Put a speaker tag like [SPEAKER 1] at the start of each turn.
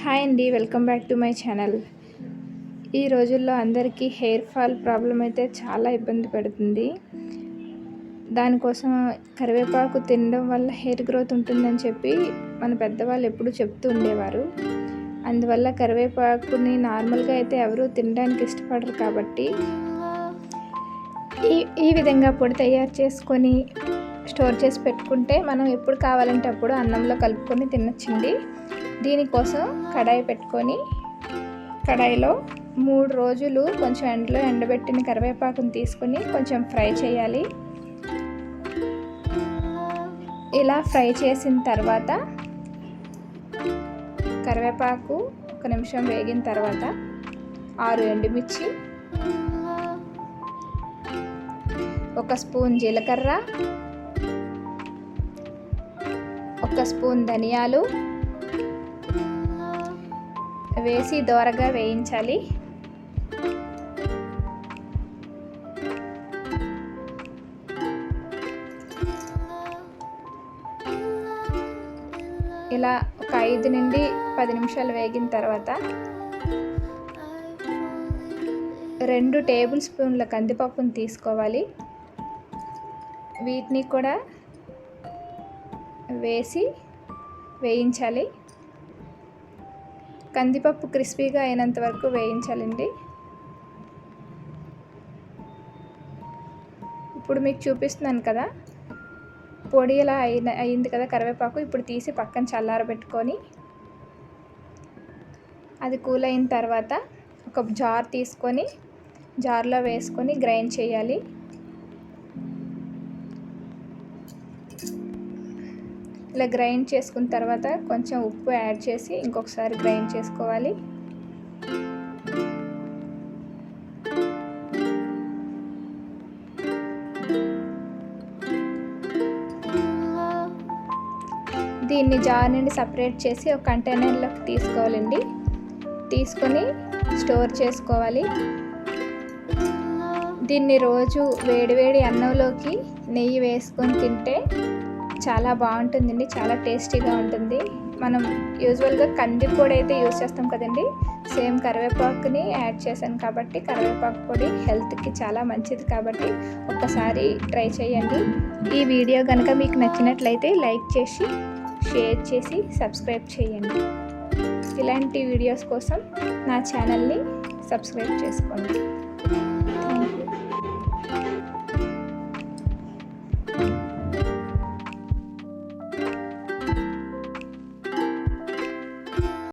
[SPEAKER 1] Hi అండి, welcome back to my channel. ఈ రోజుల్లో అందరికీ హెయిర్ ఫాల్ ప్రాబ్లం అయితే చాలా ఇబ్బంది పెడుతుంది. దానికోసం కరివేపాకు తినడం వల్ల హెయిర్ గ్రోత్ ఉంటుందని చెప్పి మన పెద్దవాళ్ళు ఎప్పుడూ చెప్తూ ఉండేవారు. అందువల్ల కరివేపాకుని నార్మల్గా అయితే ఎవరూ తినడానికి ఇష్టపడరు. కాబట్టి ఈ విధంగా పొడి తయారు చేసుకొని స్టోర్ చేసి పెట్టుకుంటే మనం ఎప్పుడు కావాలంటే అప్పుడు అన్నంలో కలుపుకొని తినొచ్చండి. దీనికోసం కడాయి పెట్టుకొని కడాయిలో 3 రోజులు కొంచెం ఎండలో ఎండబెట్టిన కరివేపాకుని తీసుకొని కొంచెం ఫ్రై చేయాలి. ఇలా ఫ్రై చేసిన తర్వాత కరివేపాకు 1 నిమిషం వేగిన తర్వాత 6 ఎండుమిర్చి, 1 స్పూన్ జీలకర్ర, 1 స్పూన్ ధనియాలు వేసి దోరగా వేయించాలి. ఇలా ఒక 5 నుండి 10 నిమిషాలు వేగిన తర్వాత 2 టేబుల్ స్పూన్ల కందిపప్పును తీసుకోవాలి. వీటిని కూడా వేసి వేయించాలి. కందిపప్పు క్రిస్పీగా అయినంత వరకు వేయించాలండి. ఇప్పుడు మీకు చూపిస్తున్నాను కదా, పొడి ఇలా అయింది కదా కరివేపాకు. ఇప్పుడు తీసి పక్కన చల్లారబెట్టుకొని అది కూల్ అయిన తర్వాత ఒక జార్ తీసుకొని జార్లో వేసుకొని గ్రైండ్ చేయాలి. ఇలా గ్రైండ్ చేసుకున్న తర్వాత కొంచెం ఉప్పు యాడ్ చేసి ఇంకొకసారి గ్రైండ్ చేసుకోవాలి. దీన్ని జార్ నుండి సపరేట్ చేసి ఒక కంటైనర్లోకి తీసుకోవాలండి. తీసుకొని స్టోర్ చేసుకోవాలి. దీన్ని రోజు వేడివేడి అన్నంలోకి నెయ్యి వేసుకొని తింటే చాలా బాగుంటుందండి. చాలా టేస్టీగా ఉంటుంది. మనం యూజువల్గా కంది పొడి అయితే యూజ్ చేస్తాం కదండి, సేమ్ కరివేపాకుని యాడ్ చేశాను కాబట్టి కరివేపాకు పొడి హెల్త్కి చాలా మంచిది. కాబట్టి ఒక్కసారి ట్రై చేయండి. ఈ వీడియో కనుక మీకు నచ్చినట్లయితే లైక్ చేసి షేర్ చేసి సబ్స్క్రైబ్ చేయండి. ఇలాంటి వీడియోస్ కోసం నా ఛానల్ని సబ్స్క్రైబ్ చేసుకోండి.